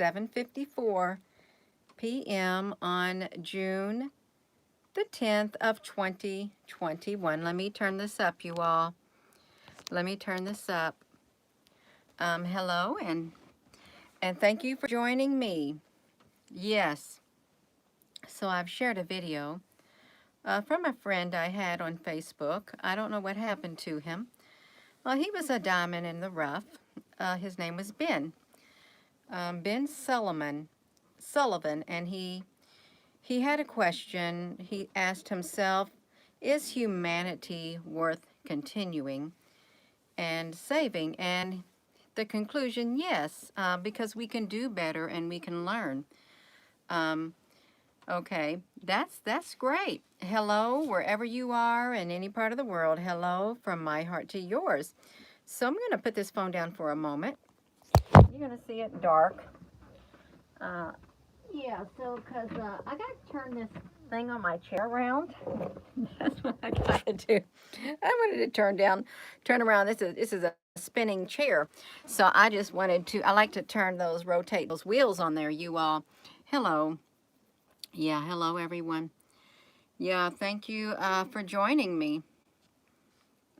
7:54 p.m. on June the 10th of 2021. Let me turn this up, you all. Let me turn this up. Hello, and thank you for joining me. Yes, so I've shared a video from a friend I had on Facebook. I don't know what happened to him. Well, he was a diamond in the rough. His name was Ben Sullivan, and he had a question. He asked himself, is humanity worth continuing and saving? And the conclusion, yes, because we can do better and we can learn. Okay, that's great. Hello, wherever you are in any part of the world. Hello from my heart to yours. So I'm going to put this phone down for a moment. You're going to see it dark. Yeah, so because I got to turn this thing on my chair around. That's what I got to do. I wanted to turn around. This is a spinning chair. So I just wanted to, I like to rotate those wheels on there, you all. Hello. Yeah, hello everyone. Yeah, thank you for joining me.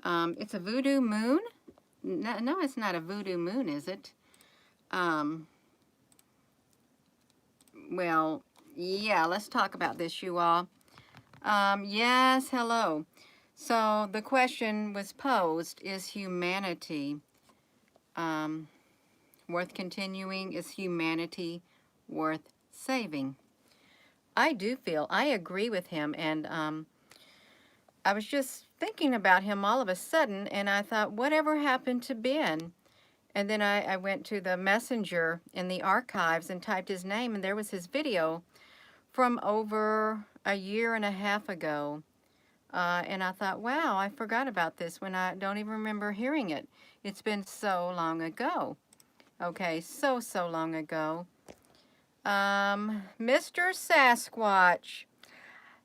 It's a voodoo moon. No, it's not a voodoo moon, is it? Well, yeah, let's talk about this, you all. Yes, hello. So the question was posed, is humanity worth continuing? Is humanity worth saving? I do feel, I agree with him, and I was just thinking about him all of a sudden, and I thought, whatever happened to Ben? And then I went to the messenger in the archives and typed his name, and there was his video from over a year and a half ago. And I thought, wow, I forgot about this when I don't even remember hearing it. It's been so long ago. Okay, so long ago. Mr. Sasquatch.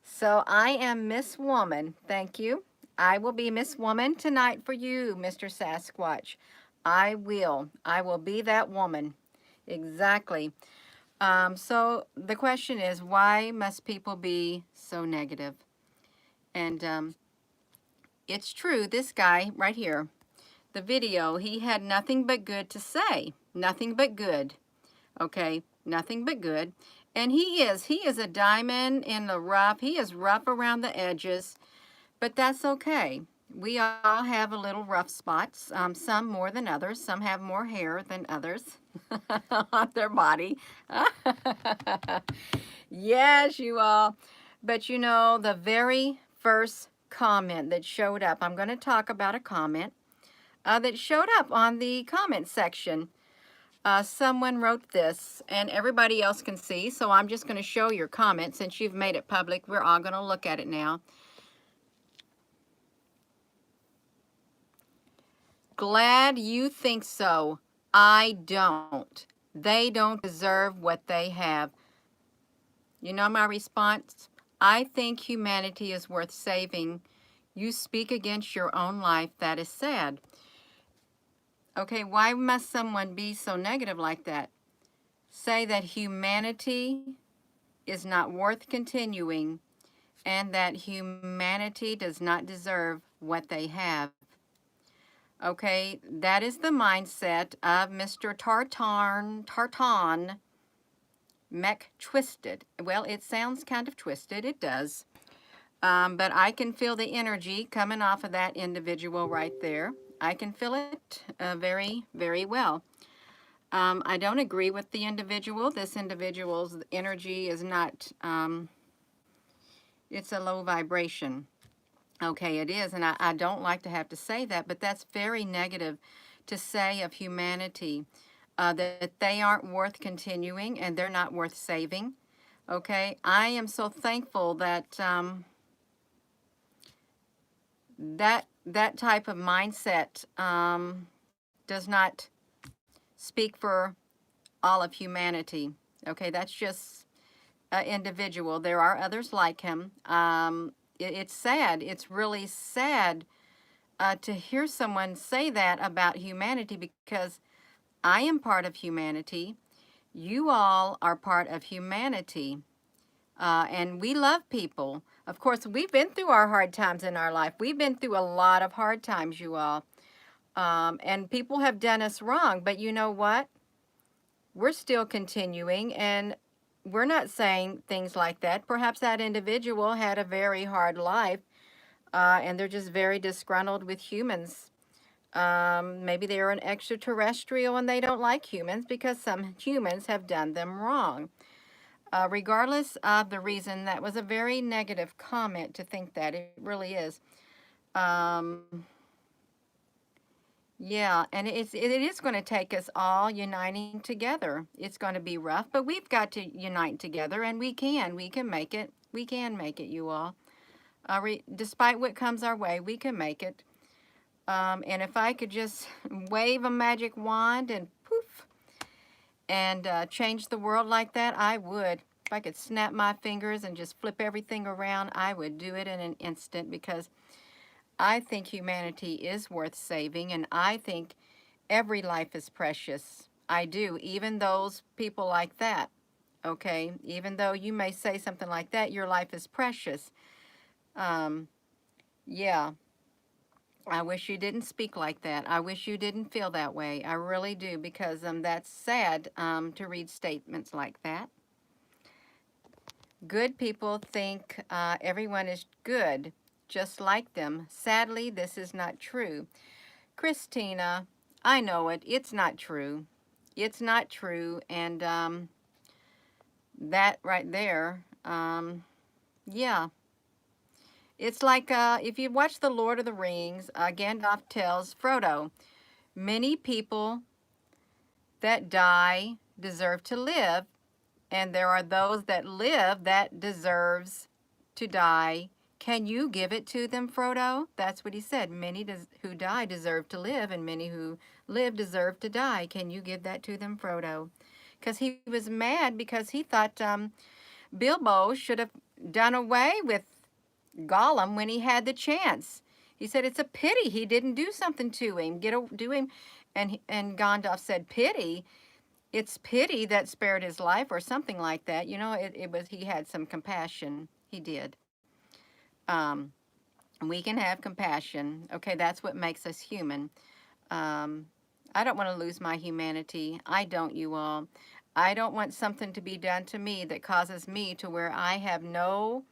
So I am Miss Woman. Thank you. I will be Miss Woman tonight for you, Mr. Sasquatch. I will be that woman. Exactly. So the question is, why must people be so negative? And it's true, this guy right here, the video, he had nothing but good to say. Nothing but good. Okay, nothing but good. And he is a diamond in the rough. He is rough around the edges, but that's okay. We all have a little rough spots, some more than others. Some have more hair than others on their body. Yes, you all. But you know, the very first comment that showed up, I'm going to talk about a comment that showed up on the comment section. Someone wrote this, and everybody else can see, so I'm just going to show your comment. Since you've made it public, we're all going to look at it now. Glad you think so. I don't. They don't deserve what they have. You know my response? I think humanity is worth saving. You speak against your own life. That is sad. Okay, why must someone be so negative like that? Say that humanity is not worth continuing and that humanity does not deserve what they have. Okay, that is the mindset of Mr. Tartan Mech Twisted. Well, it sounds kind of twisted, it does. But I can feel the energy coming off of that individual right there. I can feel it very, very well. I don't agree with the individual. This individual's energy is not, it's a low vibration. Okay, it is, and I don't like to have to say that, but that's very negative to say of humanity, that they aren't worth continuing and they're not worth saving. Okay, I am so thankful that that type of mindset does not speak for all of humanity. Okay, that's just an individual. There are others like him. It's sad. It's really sad to hear someone say that about humanity, because I am part of humanity. You all are part of humanity, and we love people. Of course, we've been through our hard times in our life. We've been through a lot of hard times, you all. And people have done us wrong, but you know what? We're still continuing, and we're not saying things like that. Perhaps that individual had a very hard life, and they're just very disgruntled with humans. Maybe they're an extraterrestrial and they don't like humans because some humans have done them wrong. Regardless of the reason, that was a very negative comment to think that. It really is. Um, yeah, and it is going to take us all uniting together. It's going to be rough, but we've got to unite together, and we can make it. We can make it, you all. Despite what comes our way, we can make it. And if I could just wave a magic wand and poof, and change the world like that, I would. If I could snap my fingers and just flip everything around, I would do it in an instant, because I think humanity is worth saving, and I think every life is precious. I do, even those people like that. Okay, even though you may say something like that, your life is precious. Um, yeah, I wish you didn't speak like that. I wish you didn't feel that way. I really do, because that's sad to read statements like that. Good people think everyone is good, just like them. Sadly, this is not true. Christina, I know it. It's not true. It's not true. And that right there, yeah. It's like if you watch The Lord of the Rings, Gandalf tells Frodo, many people that die deserve to live, and there are those that live that deserves to die. Can you give it to them, Frodo? That's what he said. Many who die deserve to live, and many who live deserve to die. Can you give that to them, Frodo? Because he was mad because he thought Bilbo should have done away with Gollum when he had the chance. He said it's a pity he didn't do something to him, do him, and Gandalf said, "Pity? It's pity that spared his life," or something like that. You know, it was, he had some compassion. He did. Um, we can have compassion. Okay, that's what makes us human. Um, I don't want to lose my humanity. I don't, you all. I don't want something to be done to me that causes me to where I have no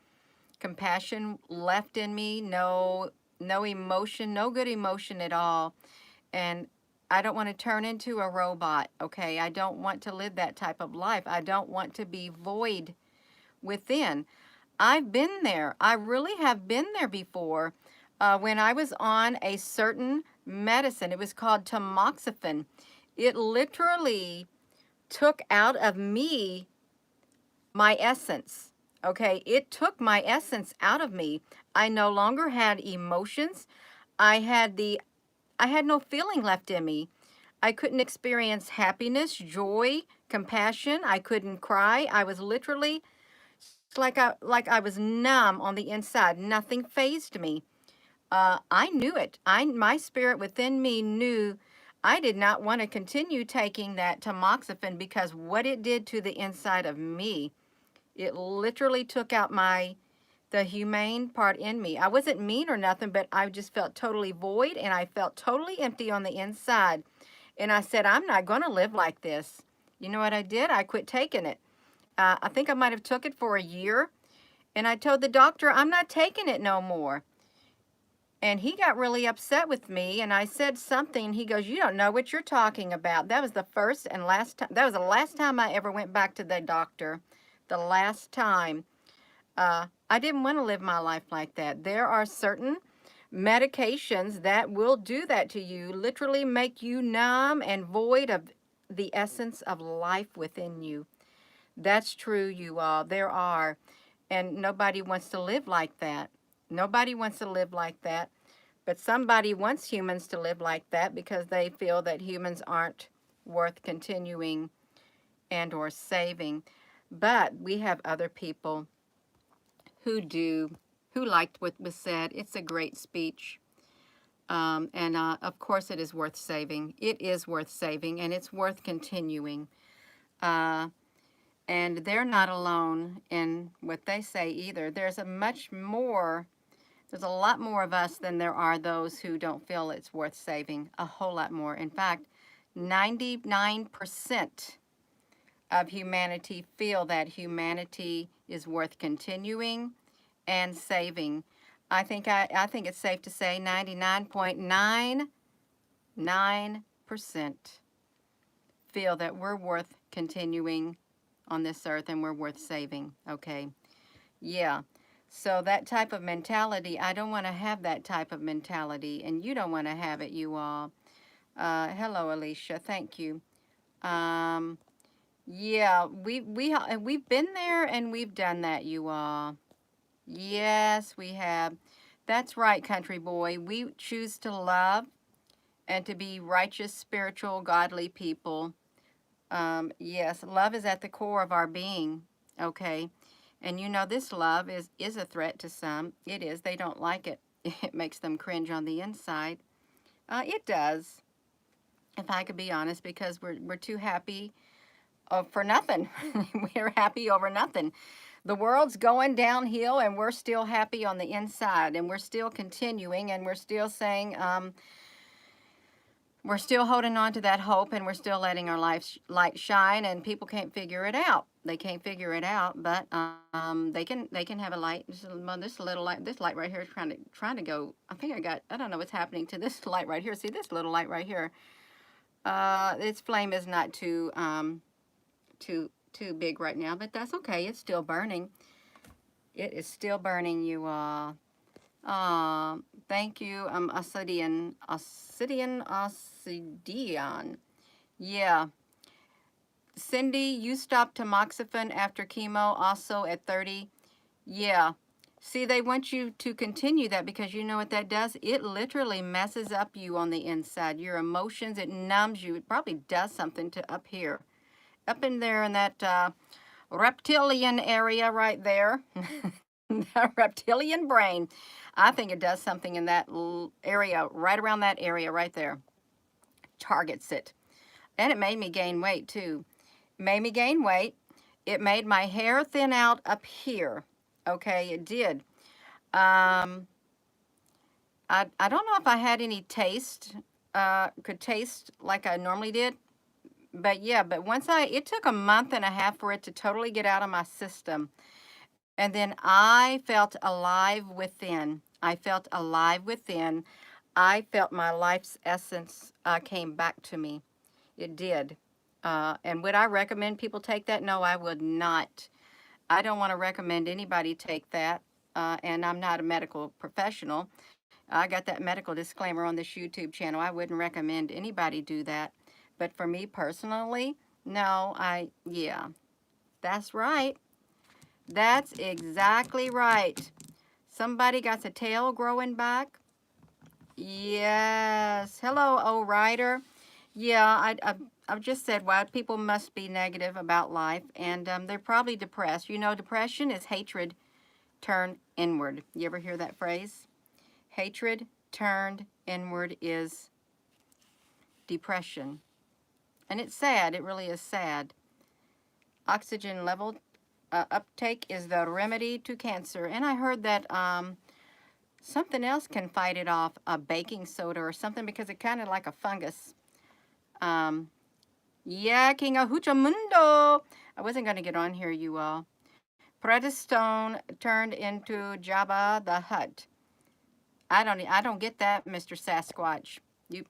compassion left in me, no emotion, no good emotion at all. And I don't want to turn into a robot, okay? I don't want to live that type of life. I don't want to be void within. I've been there. I really have been there before. When I was on a certain medicine, it was called tamoxifen. It literally took out of me my essence. Okay, it took my essence out of me. I no longer had emotions. I had the I had no feeling left in me. I couldn't experience happiness, joy, compassion. I couldn't cry. I was literally, it's like I was numb on the inside. Nothing fazed me. I knew it. My spirit within me knew I did not want to continue taking that tamoxifen, because what it did to the inside of me, it literally took out the humane part in me. I wasn't mean or nothing, but I just felt totally void, and I felt totally empty on the inside. And I said, I'm not going to live like this. You know what I did? I quit taking it. I think I might have took it for a year, and I told the doctor, I'm not taking it no more. And he got really upset with me, and I said something. He goes, you don't know what you're talking about. That was the first and last time. That was the last time I ever went back to the doctor. The last time. I didn't want to live my life like that. There are certain medications that will do that to you, literally make you numb and void of the essence of life within you. That's true, you all. There are. And nobody wants to live like that. Nobody wants to live like that. But somebody wants humans to live like that because they feel that humans aren't worth continuing and or saving. But we have other people who do, who liked what was said. It's a great speech. And of course it is worth saving. It is worth saving, and it's worth continuing. Uh, and they're not alone in what they say either. There's a lot more of us than there are those who don't feel it's worth saving. A whole lot more. In fact, 99% of humanity feel that humanity is worth continuing and saving. I think it's safe to say 99.99% feel that we're worth continuing on this earth and we're worth saving. Okay. Yeah. So that type of mentality, I don't want to have that type of mentality, and you don't want to have it, you all. Hello, Alicia. Thank you. Um, yeah, we've been there and we've done that, you all. Yes, we have. That's right, country boy. We choose to love and to be righteous, spiritual, godly people. Yes, love is at the core of our being. Okay. And you know, this love is a threat to some. It is. They don't like it. It makes them cringe on the inside. It does, if I could be honest, because we're too happy for nothing. We're happy over nothing. The world's going downhill, and we're still happy on the inside, and we're still continuing, and we're still saying, we're still holding on to that hope, and we're still letting our light shine, and people can't figure it out. They can't figure it out, but they can have a light. This little light, this light right here is trying to go. I don't know what's happening to this light right here. See this little light right here? Its flame is not too big right now, but that's okay. It's still burning. It is still burning, you all. Thank you, Obsidian. Yeah. Cindy, you stopped tamoxifen after chemo also at 30. Yeah. See, they want you to continue that because you know what that does? It literally messes up you on the inside. Your emotions, it numbs you. It probably does something to up here. Up in there in that reptilian area right there. The reptilian brain. I think it does something in that area, right around that area right there. Targets it. And it made me gain weight too. Made me gain weight. It made my hair thin out up here. Okay, it did. Um, I don't know if I had any taste, could taste like I normally did. But yeah, but it took a month and a half for it to totally get out of my system. And then I felt alive within. I felt alive within. I felt my life's essence came back to me. It did. And would I recommend people take that? No, I would not. I don't want to recommend anybody take that. And I'm not a medical professional. I got that medical disclaimer on this YouTube channel. I wouldn't recommend anybody do that. But for me personally, no, yeah, that's right. That's exactly right. Somebody got a tail growing back. Yes. Hello, O Rider. Yeah, I've just said why people must be negative about life, and they're probably depressed. You know, depression is hatred turned inward. You ever hear that phrase? Hatred turned inward is depression. And it's sad. It really is sad. Oxygen level uptake is the remedy to cancer. And I heard that something else can fight it off, a baking soda or something, because it kind of like a fungus. Yeah, King of Huchamundo. I wasn't going to get on here, you all. Stone turned into Jabba the Hutt. I don't get that, Mr. Sasquatch. You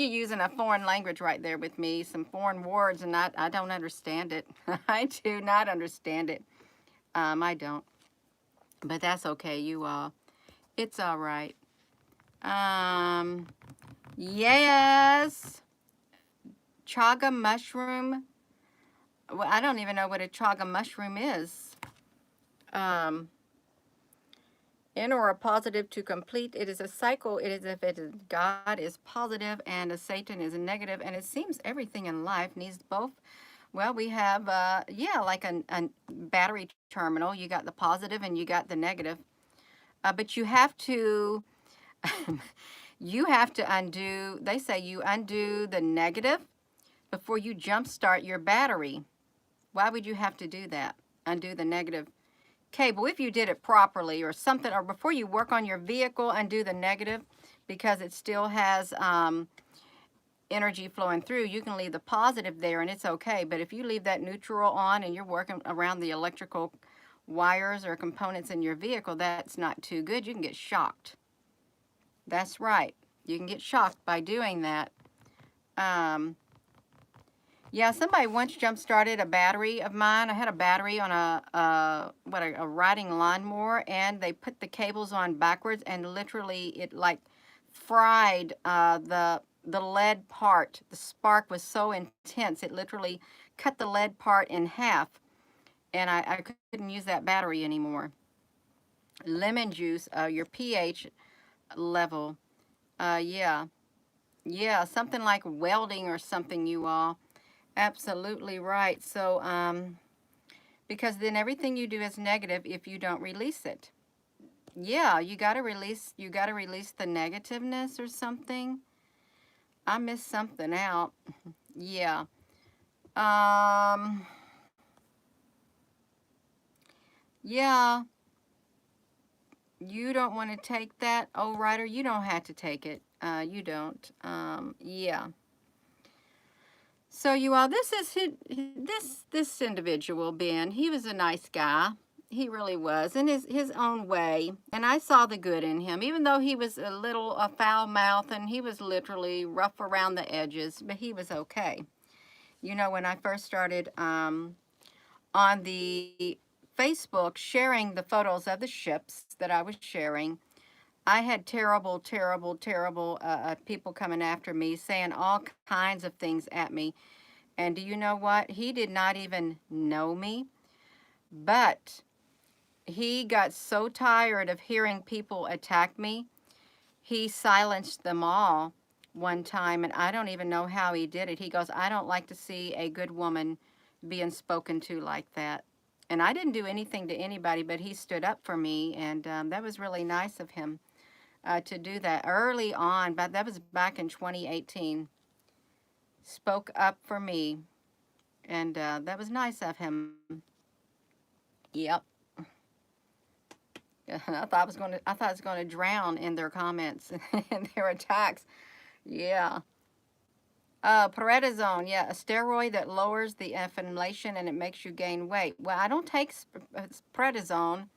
using a foreign language right there with me, some foreign words, and I don't understand it. I do not understand it. I don't. But that's okay, you all. It's all right. Yes. Chaga mushroom. Well, I don't even know what a chaga mushroom is. In or a positive to complete. It is a cycle. It is if it is God is positive and a Satan is a negative, and it seems everything in life needs both. Well, we have yeah, like a battery terminal. You got the positive and you got the negative, but you have to you have to undo. They say you undo the negative before you jumpstart your battery. Why would you have to do that? Undo the negative cable if you did it properly or something, or before you work on your vehicle, undo the negative because it still has energy flowing through. You can leave the positive there and it's okay, but if you leave that neutral on and you're working around the electrical wires or components in your vehicle, that's not too good. You can get shocked. That's right. You can get shocked by doing that. Yeah, somebody once jump-started a battery of mine. I had a battery on a riding lawnmower, and they put the cables on backwards, and literally it like fried the lead part. The spark was so intense, it literally cut the lead part in half, and I couldn't use that battery anymore. Lemon juice, your pH level. Yeah, something like welding or something, you all. Absolutely right. So, because then everything you do is negative if you don't release it. Yeah, you got to release the negativeness or something. I missed something out. Yeah. Yeah, you don't want to take that. Oh, Ryder, you don't have to take it. You don't. Yeah. So you all, this is this individual, Ben. He was a nice guy. He really was, in his own way. And I saw the good in him, even though he was a little foul mouth and he was literally rough around the edges, but he was okay. You know, when I first started on the Facebook sharing the photos of the ships that I was sharing, I had terrible, terrible, terrible people coming after me, saying all kinds of things at me. And do you know what? He did not even know me, but he got so tired of hearing people attack me, he silenced them all one time, and I don't even know how he did it. He goes, I don't like to see a good woman being spoken to like that. And I didn't do anything to anybody, but he stood up for me, and that was really nice of him to do that early on, but that was back in 2018. Spoke up for me, and that was nice of him. Yep. I thought I was going to drown in their comments and their attacks. Yeah. Prednisone, yeah, a steroid that lowers the inflammation and it makes you gain weight. Well, I don't take prednisone.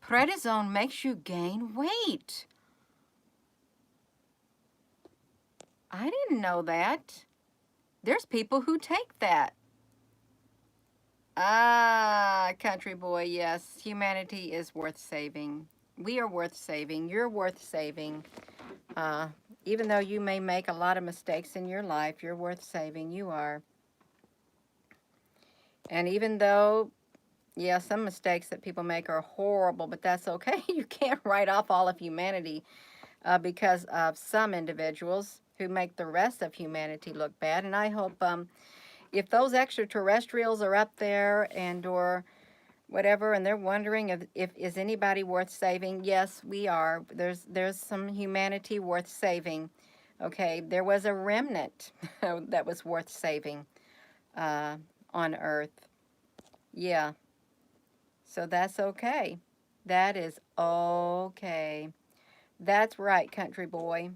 Prednisone makes you gain weight. I didn't know that. There's people who take that. Ah, country boy, yes. Humanity is worth saving. We are worth saving. You're worth saving. Even though you may make a lot of mistakes in your life, you're worth saving. You are. And even though, yeah, some mistakes that people make are horrible, but that's okay. You can't write off all of humanity because of some individuals who make the rest of humanity look bad. And I hope if those extraterrestrials are up there and or whatever, and they're wondering if is anybody worth saving, yes, we are. There's some humanity worth saving. Okay, there was a remnant that was worth saving on Earth. Yeah, so that's okay. That is okay. That's right, country boy.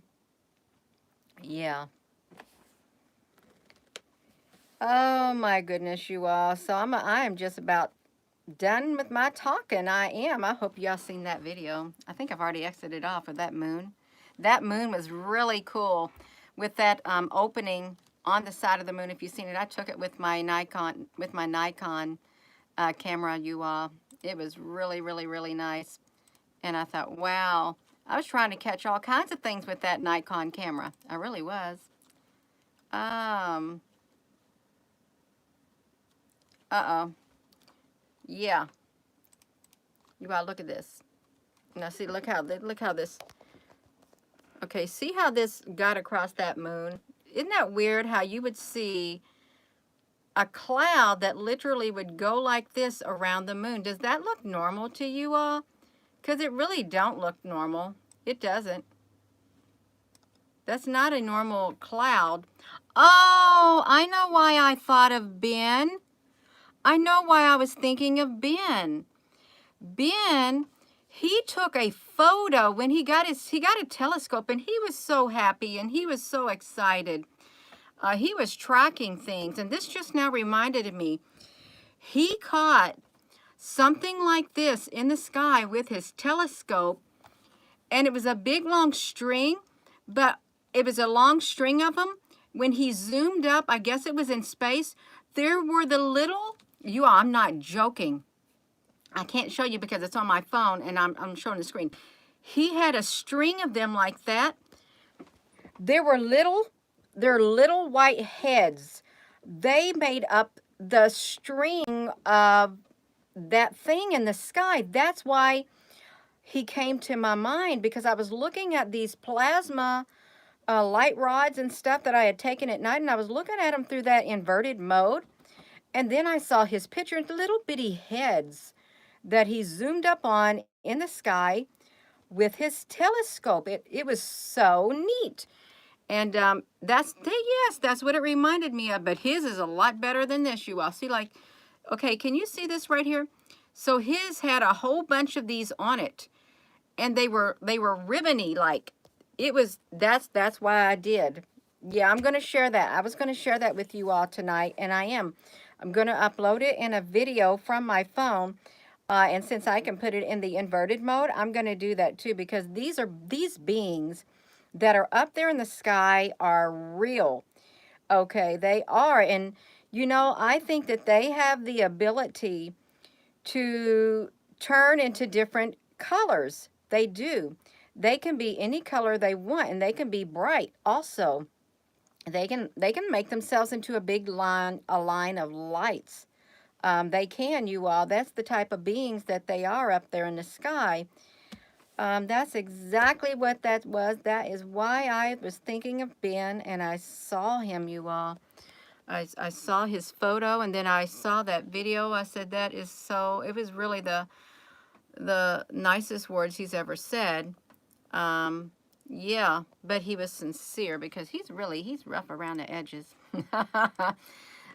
Yeah. Oh my goodness, you all. So I am just about done with my talking. I am. I hope y'all seen that video. I think I've already exited off of that moon. That moon was really cool with that opening on the side of the moon. If you've seen it, I took it with my Nikon camera, you all. It was really, really, really nice. And I thought, wow. I was trying to catch all kinds of things with that Nikon camera. I really was. Uh-oh. Yeah. You gotta look at this. Now see, look how this. Okay, see how this got across that moon? Isn't that weird how you would see a cloud that literally would go like this around the moon? Does that look normal to you all? Because it really don't look normal. It doesn't. That's not a normal cloud. Oh, I know why I thought of Ben. I know why I was thinking of Ben. Ben, he took a photo when he got a telescope, and he was so happy and he was so excited. He was tracking things, and this just now reminded me. He caught something like this in the sky with his telescope, and it was a big long string, but it was a long string of them. When he zoomed up, I guess it was in space, there were the little, I'm not joking. I can't show you because it's on my phone and I'm showing the screen. He had a string of them like that. They're little white heads. They made up the string of that thing in the sky. That's why he came to my mind, because I was looking at these plasma light rods and stuff that I had taken at night, and I was looking at them through that inverted mode. And then I saw his picture and the little bitty heads that he zoomed up on in the sky with his telescope. It was so neat. And yes, that's what it reminded me of. But his is a lot better than this, you all. See, like, okay, can you see this right here? So his had a whole bunch of these on it, and they were ribbony, like it was. That's why I did. Yeah, I'm going to share that. I was going to share that with you all tonight, and I am. I'm going to upload it in a video from my phone. And since I can put it in the inverted mode, I'm going to do that too, because these beings that are up there in the sky are real. Okay, they are. And I think that they have the ability to turn into different colors. They do. They can be any color they want, and they can be bright also. They can make themselves into a line of lights. They can, you all. That's the type of beings that they are up there in the sky. That's exactly what that was. That is why I was thinking of Ben, and I saw him, you all. I saw his photo, and then I saw that video. I said, that is so, it was really the nicest words he's ever said. Yeah, but he was sincere, because he's rough around the edges.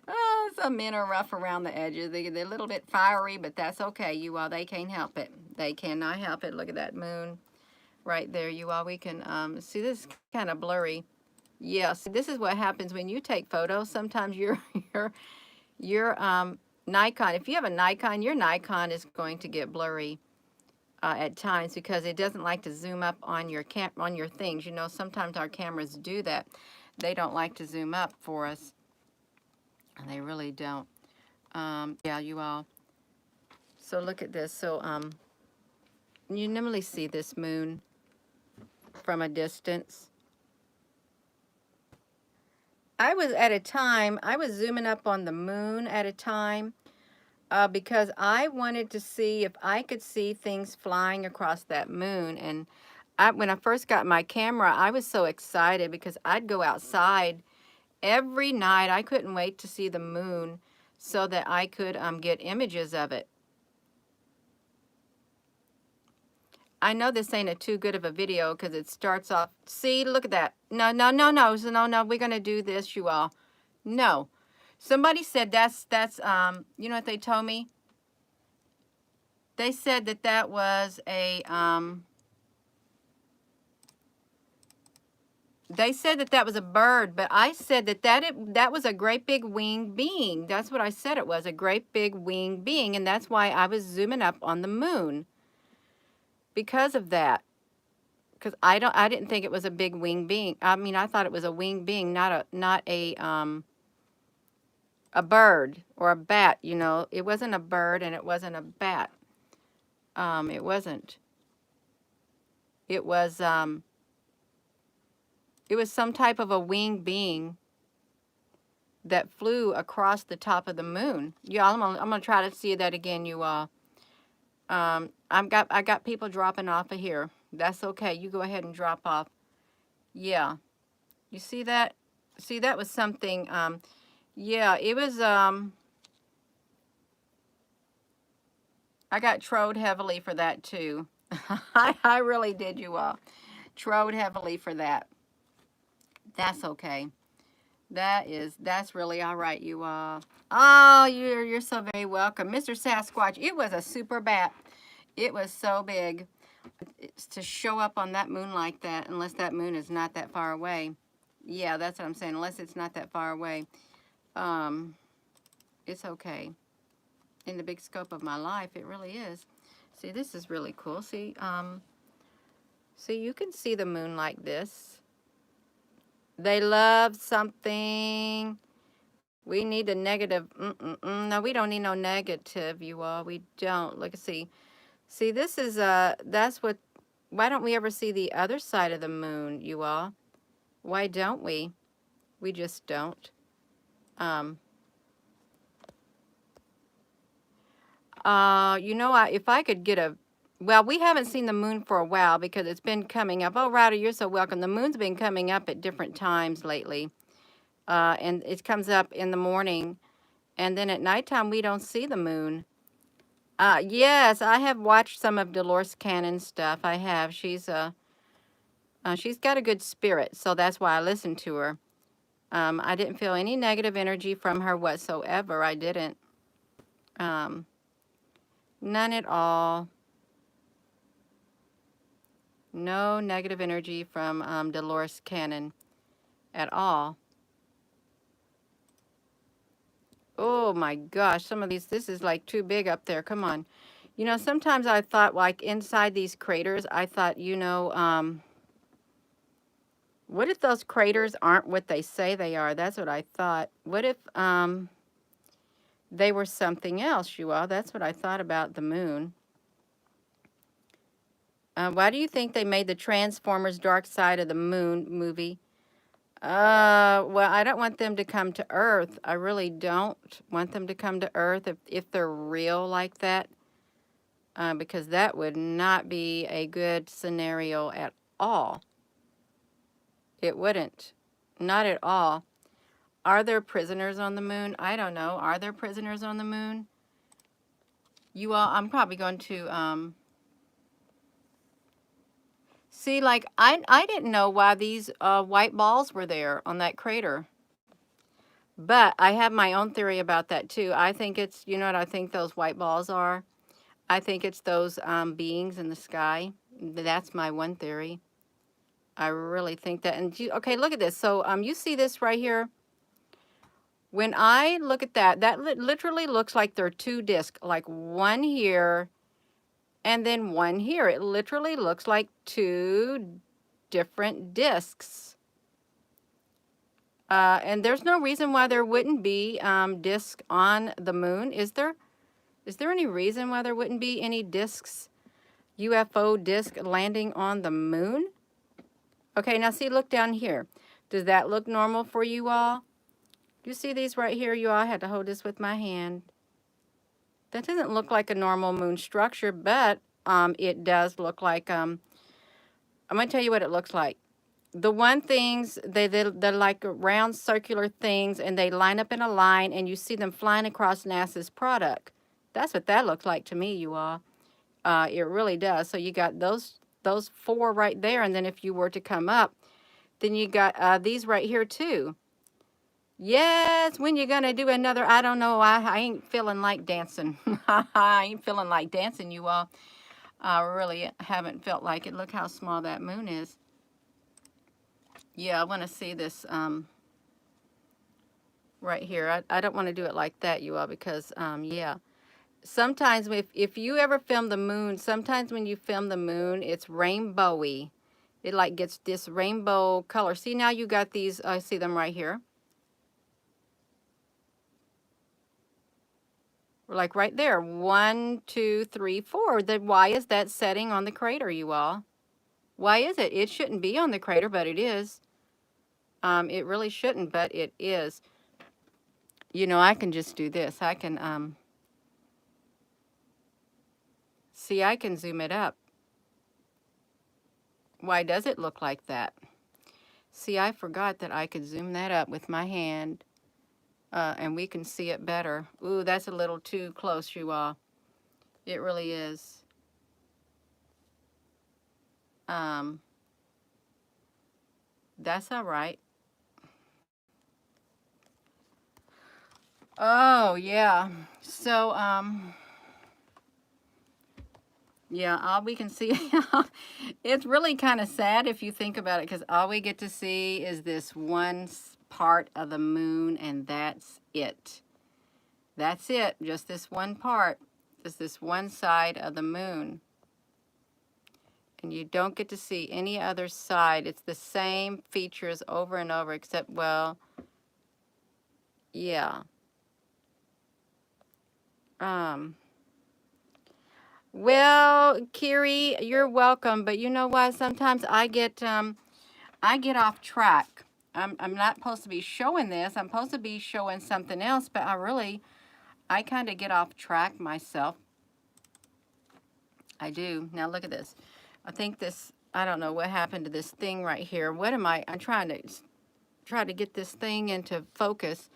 Oh, some men are rough around the edges. They're a little bit fiery, but that's okay, you all. They can't help it. They cannot help it. Look at that moon right there, you all. We can see this kind of blurry. Yes, this is what happens when you take photos. Sometimes your Nikon, if you have a Nikon, your Nikon is going to get blurry at times, because it doesn't like to zoom up on your things. Sometimes our cameras do that. They don't like to zoom up for us. They really don't. Yeah, you all. So look at this. So you normally see this moon from a distance. I was zooming up on the moon at a time, because I wanted to see if I could see things flying across that moon. And when I first got my camera, I was so excited, because I'd go outside every night. I couldn't wait to see the moon so that I could get images of it. I know this ain't a too good of a video, because it starts off. See, look at that. No, no, no, no. So no, we're going to do this, you all. No. Somebody said that's you know what they told me? They said that was a they said that was a bird, but I said that was a great big winged being. That's what I said it was, a great big winged being, and that's why I was zooming up on the moon, because of that. Because I didn't think it was a big winged being. I mean, I thought it was a winged being, not a bird or a bat. It wasn't a bird, and it wasn't a bat. It wasn't. It was some type of a winged being that flew across the top of the moon. Yeah, I'm gonna try to see that again, you all. I got people dropping off of here. That's okay. You go ahead and drop off. Yeah, you see that? See, that was something. Yeah, it was. I got trode heavily for that too. I really did, you all. Trode heavily for that. That's okay. That's really all right, you all. Oh, you're so very welcome. Mr. Sasquatch, it was a super bat. It was so big. It's to show up on that moon like that, unless that moon is not that far away. Yeah, that's what I'm saying. Unless it's not that far away. Um, it's okay. In the big scope of my life, it really is. See, this is really cool. See, you can see the moon like this. They love something. We need a negative. No, we don't need no negative, you all. We don't. Look, see. See, this is, that's what, why don't we ever see the other side of the moon, you all? Why don't we? We just don't. Um, you know, if I could get a, well, we haven't seen the moon for a while because it's been coming up. Oh, Rowdy, you're so welcome. The moon's been coming up at different times lately. And it comes up in the morning, and then at nighttime we don't see the moon. Yes, I have watched some of Dolores Cannon's stuff. I have. She's got a good spirit, so that's why I listened to her. I didn't feel any negative energy from her whatsoever. I didn't. Um, None at all. No negative energy from Dolores Cannon at all. Oh my gosh, some of these, this is like too big up there. Come on. You know, sometimes I thought like inside these craters, I thought, you know, what if those craters aren't what they say they are? That's what I thought. What if they were something else, you all? That's what I thought about the moon. Why do you think they made the Transformers Dark Side of the Moon movie? Well, I don't want them to come to Earth. I really don't want them to come to Earth if they're real like that, because that would not be a good scenario at all. It wouldn't. Not at all. Are there prisoners on the moon? I don't know. Are there prisoners on the moon? You all, I'm probably going to, see, like, I didn't know why these white balls were there on that crater. But I have my own theory about that, too. I think it's, you know what I think those white balls are? I think it's those beings in the sky. That's my one theory. I really think that. And, okay, look at this. So you see this right here? When I look at that, that literally looks like there are two discs, like one here and then one here. It literally looks like two different discs. And there's no reason why there wouldn't be discs on the moon, is there? Is there any reason why there wouldn't be any discs, UFO disc landing on the moon? Okay, now see, look down here. Does that look normal for you all? Do you see these right here? You all, I had to hold this with my hand. That doesn't look like a normal moon structure, but it does look like, I'm going to tell you what it looks like. The one things, they're like round circular things, and they line up in a line, and you see them flying across NASA's product. That's what that looks like to me, you all. It really does. So you got those four right there, and then if you were to come up, then you got these right here too. Yes, when you're gonna do another, I don't know, I ain't feeling like dancing. I ain't feeling like dancing, you all. I really haven't felt like it. Look how small that moon is. Yeah, I want to see this right here. I don't want to do it like that, you all, because, yeah. Sometimes if you ever film the moon, sometimes when you film the moon, it's rainbowy. It like gets this rainbow color. See, now you got these, I see them right here. Like right there, 1, 2, 3, 4. Then why is that setting on the crater, you all? Why is it? It shouldn't be on the crater, but it is. It really shouldn't, but it is. You know, I can just do this. I can, see, I can zoom it up. Why does it look like that? See, I forgot that I could zoom that up with my hand, and we can see it better. Ooh, that's a little too close, you all. It really is. That's all right. Oh, yeah. So, yeah, all we can see, it's really kind of sad if you think about it, because all we get to see is this one part of the moon, and that's it. That's it, just this one part, just this one side of the moon. And you don't get to see any other side. It's the same features over and over, except, well, yeah. Um, well, Kiri, you're welcome, but you know what? Sometimes I get off track. I'm not supposed to be showing this. I'm supposed to be showing something else, but I kind of get off track myself. I do. Now look at this. I think this, I don't know what happened to this thing right here. What am I'm try to get this thing into focus,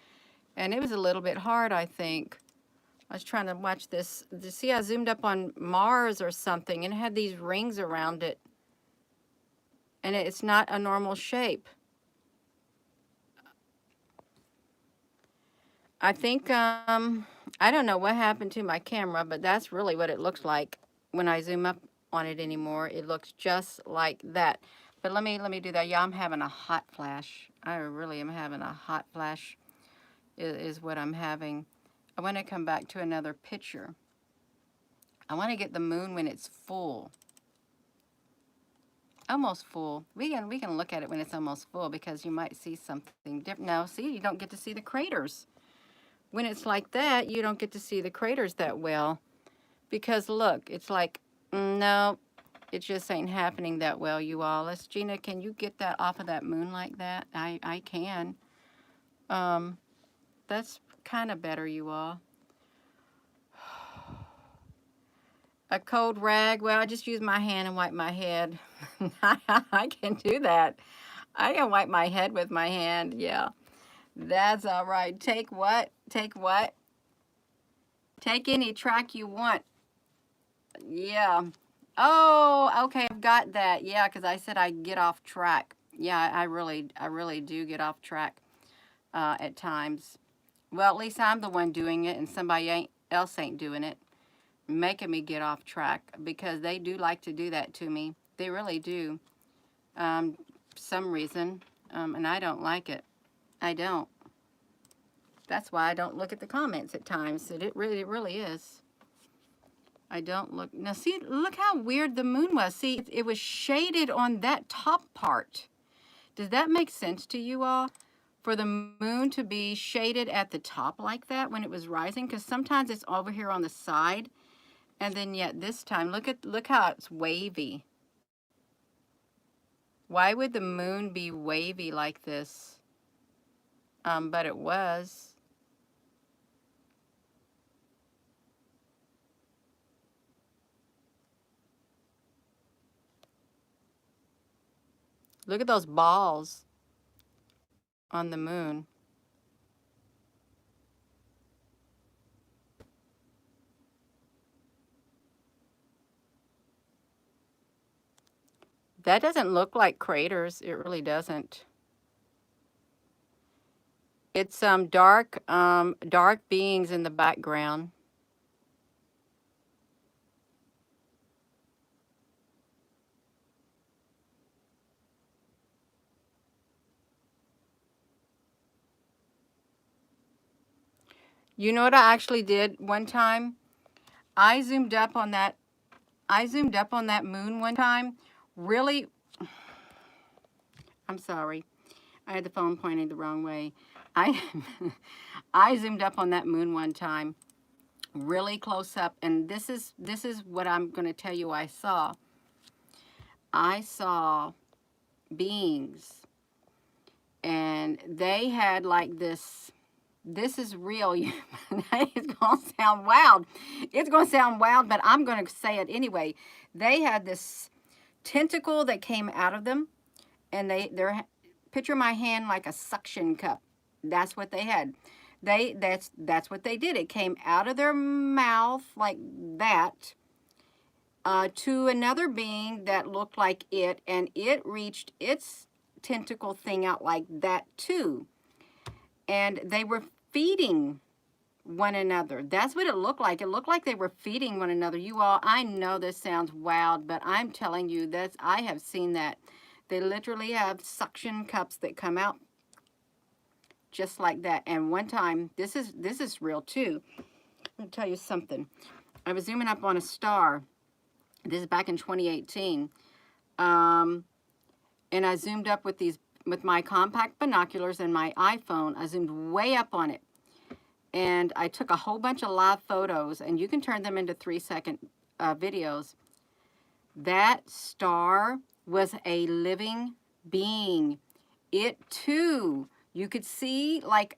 and it was a little bit hard, I think. I was trying to watch this. See, I zoomed up on Mars or something, and it had these rings around it, and it's not a normal shape. I think, I don't know what happened to my camera, but that's really what it looks like when I zoom up on it anymore. It looks just like that. But let me do that. Yeah, I'm having a hot flash. I really am having a hot flash is what I'm having. I want to come back to another picture. I want to get the moon when it's full. Almost full. We can look at it when it's almost full, because you might see something different. No, see, you don't get to see the craters. When it's like that, you don't get to see the craters that well, because look, it's like, no, it just ain't happening that well, you all. Gina, can you get that off of that moon like that? I can. That's kind of better, you all. A cold rag, well, I just use my hand and wipe my head. I can do that. I can wipe my head with my hand, yeah. That's all right. Take what? Take what? Take any track you want. Yeah. Oh, okay, I've got that. Yeah, because I said I get off track. Yeah, I really do get off track at times. Well, at least I'm the one doing it, and somebody else ain't doing it, making me get off track, because they do like to do that to me. They really do. Some reason, and I don't like it. I don't. That's why I don't look at the comments at times. It really is. I don't look. Now, see, look how weird the moon was. See, it was shaded on that top part. Does that make sense to you all? For the moon to be shaded at the top like that when it was rising? Because sometimes it's over here on the side. And then yet this time, look how it's wavy. Why would the moon be wavy like this? But it was. Look at those balls on the moon. That doesn't look like craters. It really doesn't. It's dark beings in the background. You know what I actually did one time? I zoomed up on that moon one time. Really, I'm sorry. I had the phone pointing the wrong way. I I zoomed up on that moon one time, really close up, and this is what I'm going to tell you I saw. I saw beings, and they had like this is real. It's going to sound wild. It's going to sound wild, but I'm going to say it anyway. They had this tentacle that came out of them, and they're picture my hand like a suction cup. That's what they had. That's what they did. It came out of their mouth like that, to another being that looked like it, and it reached its tentacle thing out like that too. And they were feeding one another. That's what it looked like. It looked like they were feeding one another. You all, I know this sounds wild, but I'm telling you this, I have seen that. They literally have suction cups that come out just like that. And one time, this is real too. Let me tell you something. I was zooming up on a star. This is back in 2018. And I zoomed up with my compact binoculars and my iPhone. I zoomed way up on it. And I took a whole bunch of live photos, and you can turn them into 3-second videos. That star was a living being. It too, you could see like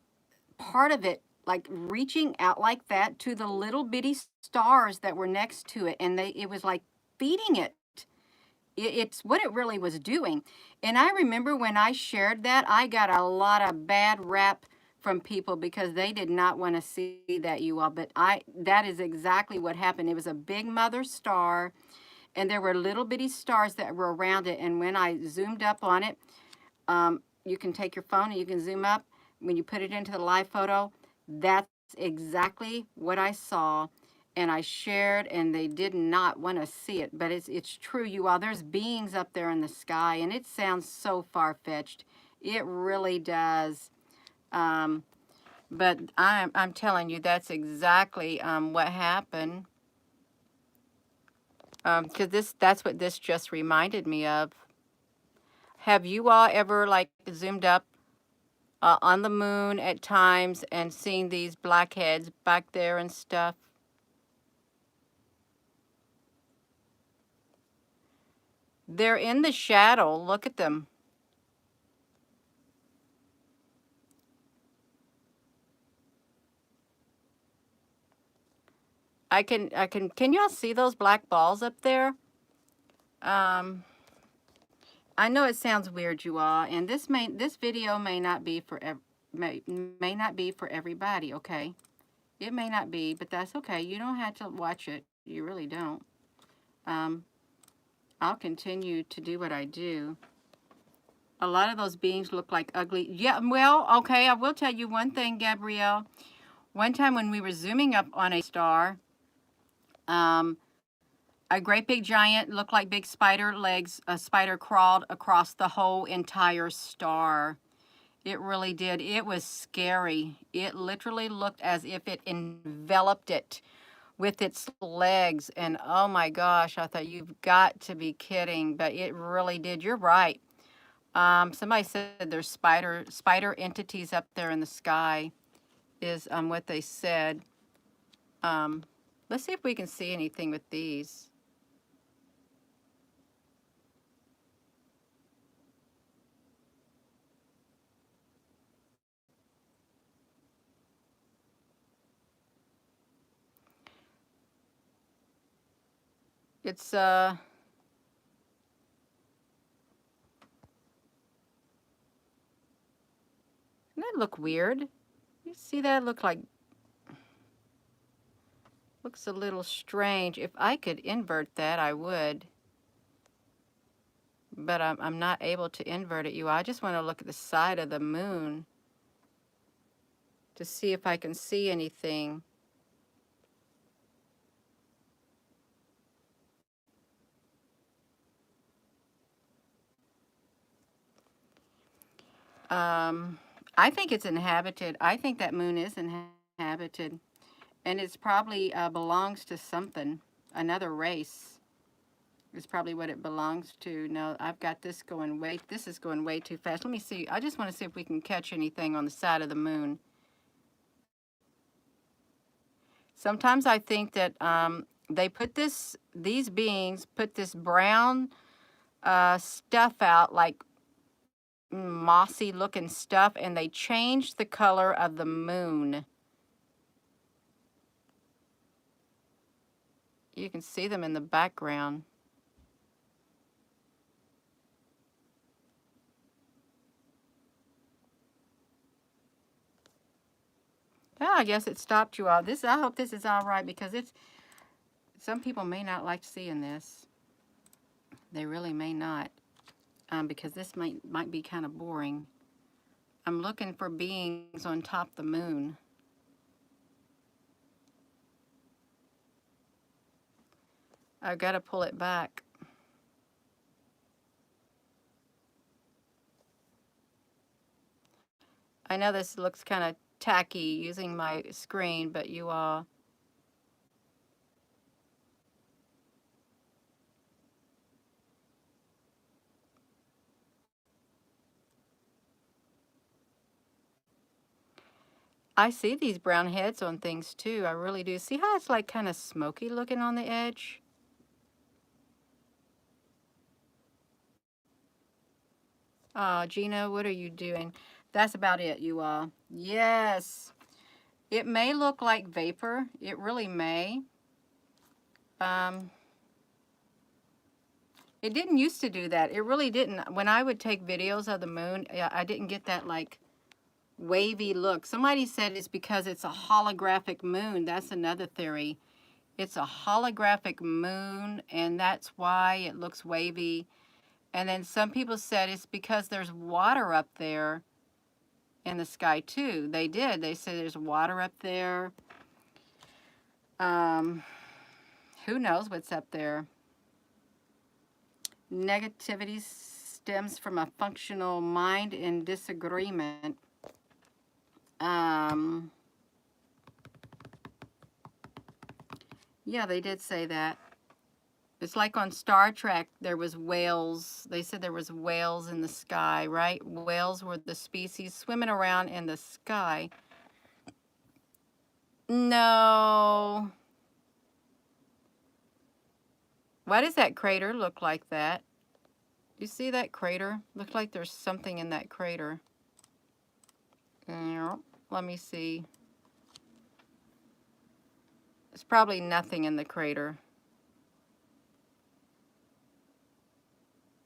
part of it, like reaching out like that to the little bitty stars that were next to it, and it was like feeding it. It's what it really was doing. And I remember when I shared that, I got a lot of bad rap from people because they did not want to see that, you all. But that is exactly what happened. It was a big mother star, and there were little bitty stars that were around it. And when I zoomed up on it, you can take your phone and you can zoom up. When you put it into the live photo, that's exactly what I saw. And I shared, and they did not want to see it. But it's true, you all. There's beings up there in the sky, and it sounds so far-fetched. It really does. But I'm telling you, that's exactly what happened. Because that's what this just reminded me of. Have you all ever like zoomed up on the moon at times and seen these blackheads back there and stuff? They're in the shadow. Look at them. Can y'all see those black balls up there? Um, I know it sounds weird, you all, and this video may not be for may not be for everybody, okay? It may not be, but that's okay. You don't have to watch it. You really don't. I'll continue to do what I do. A lot of those beings look like ugly. Yeah, well, okay, I will tell you one thing, Gabrielle. One time when we were zooming up on a star, a great big giant, looked like big spider legs, a spider crawled across the whole entire star. It really did. It was scary. It literally looked as if it enveloped it with its legs. And oh my gosh, I thought, you've got to be kidding. But it really did. You're right. Somebody said there's spider entities up there in the sky is what they said. Let's see if we can see anything with these. It's doesn't that look weird? You see that? Looks a little strange. If I could invert that, I would. But I'm not able to invert it, you. I just want to look at the side of the moon to see if I can see anything. I think it's inhabited. I think that moon is inhabited. And it's probably belongs to something, another race. Is probably what it belongs to. No, I've got this going this is going way too fast. Let me see. I just want to see if we can catch anything on the side of the moon. Sometimes I think that they put these beings put this brown stuff out, like mossy looking stuff, and they changed the color of the moon. You can see them in the background. Oh, I guess it stopped you all. I hope this is all right, because some people may not like seeing this. They really may not, because this might be kind of boring. I'm looking for beings on top of the moon. I've got to pull it back. I know this looks kind of tacky using my screen, but you all, I see these brown heads on things too. I really do. See how it's like kind of smoky looking on the edge? Oh, Gina, what are you doing? That's about it, you all. Yes. It may look like vapor. It really may. It didn't used to do that. It really didn't. When I would take videos of the moon, I didn't get that like wavy look. Somebody said it's because it's a holographic moon. That's another theory. It's a holographic moon, and that's why it looks wavy. And then some people said it's because there's water up there in the sky too. They did. They said there's water up there. Who knows what's up there? Negativity stems from a functional mind in disagreement. Yeah, they did say that. It's like on Star Trek, there was whales. They said there was whales in the sky, right? Whales were the species swimming around in the sky. No. Why does that crater look like that? You see that crater? Looks like there's something in that crater. Let me see. There's probably nothing in the crater.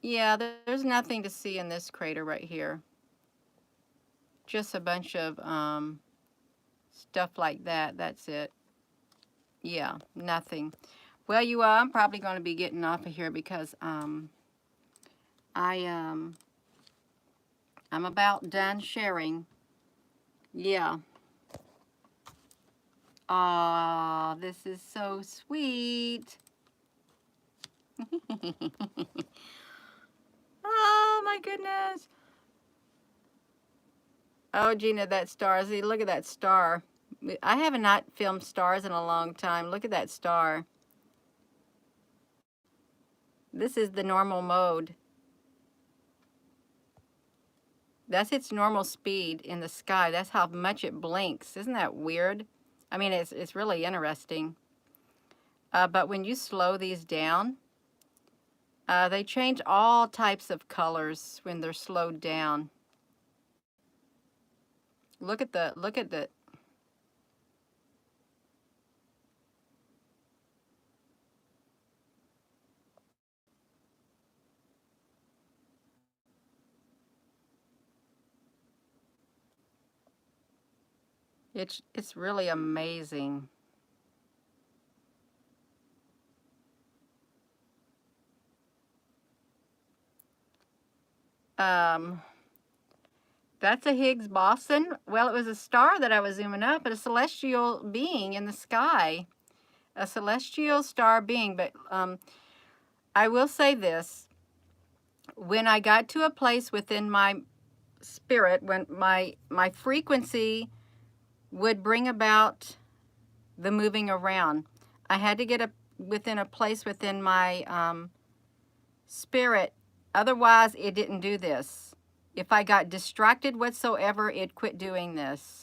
Yeah, there's nothing to see in this crater right here. Just a bunch of stuff like that. That's it. Yeah, nothing. Well, you all, I'm probably going to be getting off of here because I'm about done sharing. Yeah. Aw, this is so sweet. Oh my goodness. Oh, Gina, that star. See, look at that star. I have not filmed stars in a long time. Look at that star. This is the normal mode. That's its normal speed in the sky. That's how much it blinks. Isn't that weird? I mean, it's really interesting. But when you slow these down, they change all types of colors when they're slowed down. Look at the. It's really amazing. That's a Higgs boson. Well, it was a star that I was zooming up, but a celestial being in the sky. A celestial star being. But I will say this. When I got to a place within my spirit, when my frequency would bring about the moving around, I had to get within a place within my spirit. Otherwise, it didn't do this. If I got distracted whatsoever, it quit doing this.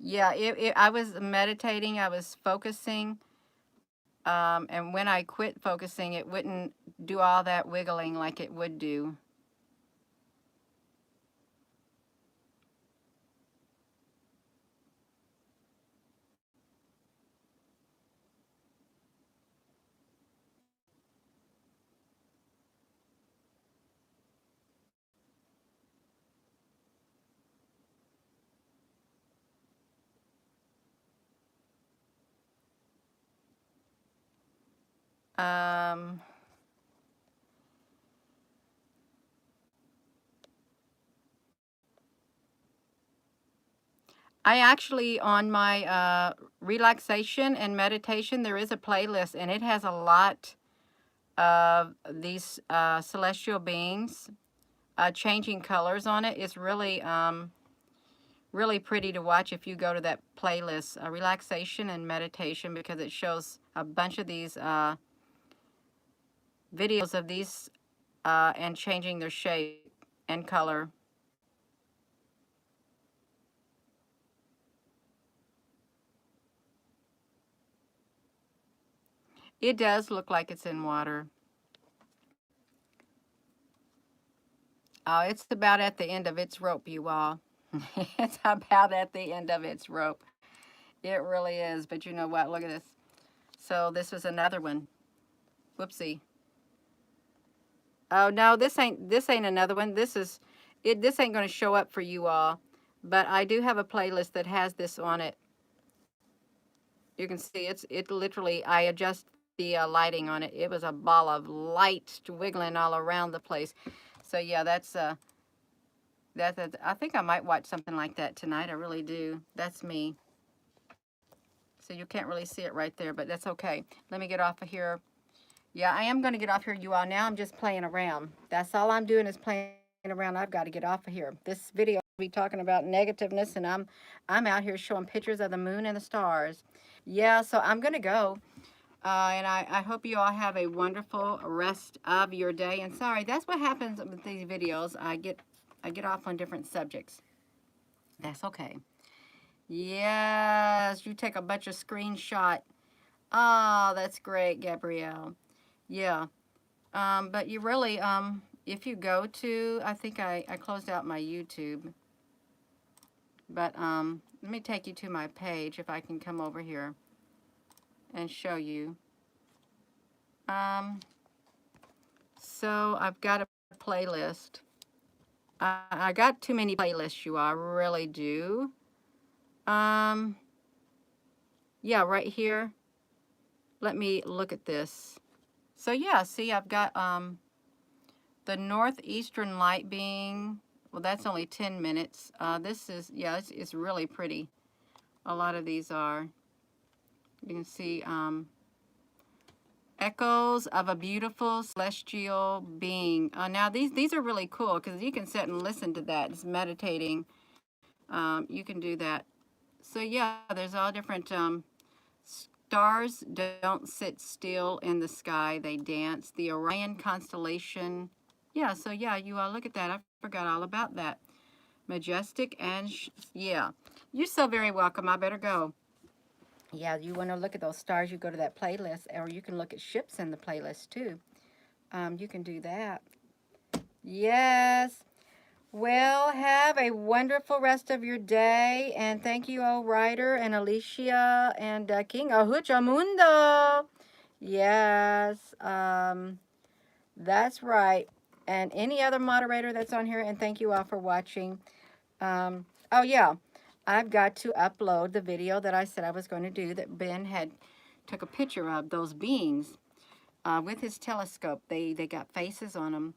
Yeah, I was meditating, I was focusing, and when I quit focusing, it wouldn't do all that wiggling like it would do. Um, I actually, on my relaxation and meditation, there is a playlist, and it has a lot of these celestial beings changing colors on it. It's really, really pretty to watch if you go to that playlist, relaxation and meditation, because it shows a bunch of these videos of these and changing their shape and color. It does look like it's in water. Oh, it's about at the end of its rope, you all. It's about at the end of its rope. It really is. But you know what? Look at this. So this was another one. Whoopsie. Oh no, this ain't another one. This ain't going to show up for you all. But I do have a playlist that has this on it. You can see it literally, I adjust the lighting on it. It was a ball of light wiggling all around the place. So yeah, that I think I might watch something like that tonight. I really do. That's me. So you can't really see it right there, but that's okay. Let me get off of here. Yeah, I am going to get off here, you all. Now I'm just playing around. That's all I'm doing is playing around. I've got to get off of here. This video will be talking about negativeness, and I'm out here showing pictures of the moon and the stars. Yeah, so I'm going to go. And I hope you all have a wonderful rest of your day. And sorry, that's what happens with these videos. I get off on different subjects. That's okay. Yes, you take a bunch of screenshot. Oh, that's great, Gabrielle. Yeah. But you really, if you go to, I think I closed out my YouTube. But let me take you to my page if I can come over here and show you. So I've got a playlist. I got too many playlists, you all. I really do. Um, yeah, right here. Let me look at this. So yeah, see, I've got the northeastern light being, well, that's only 10 minutes. This is, yeah, it's really pretty. A lot of these are. You can see echoes of a beautiful celestial being. Now these are really cool because you can sit and listen to that. It's meditating. You can do that. So yeah, there's all different stars don't sit still in the sky. They dance. The Orion constellation. Yeah, so yeah, you all look at that. I forgot all about that. Majestic and yeah. You're so very welcome. I better go. Yeah, you want to look at those stars, you go to that playlist, or you can look at ships in the playlist too. You can do that. Yes. Well, have a wonderful rest of your day, and thank you, all Ryder and Alicia and King Ahucha Mundo. Yes, that's right. And any other moderator that's on here, and thank you all for watching. Oh yeah, I've got to upload the video that I said I was going to do that Ben had took a picture of those beings with his telescope. They got faces on them,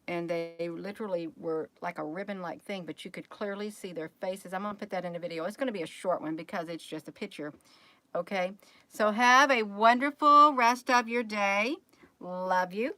and they literally were like a ribbon-like thing, but you could clearly see their faces. I'm going to put that in a video. It's going to be a short one because it's just a picture. Okay, so have a wonderful rest of your day. Love you.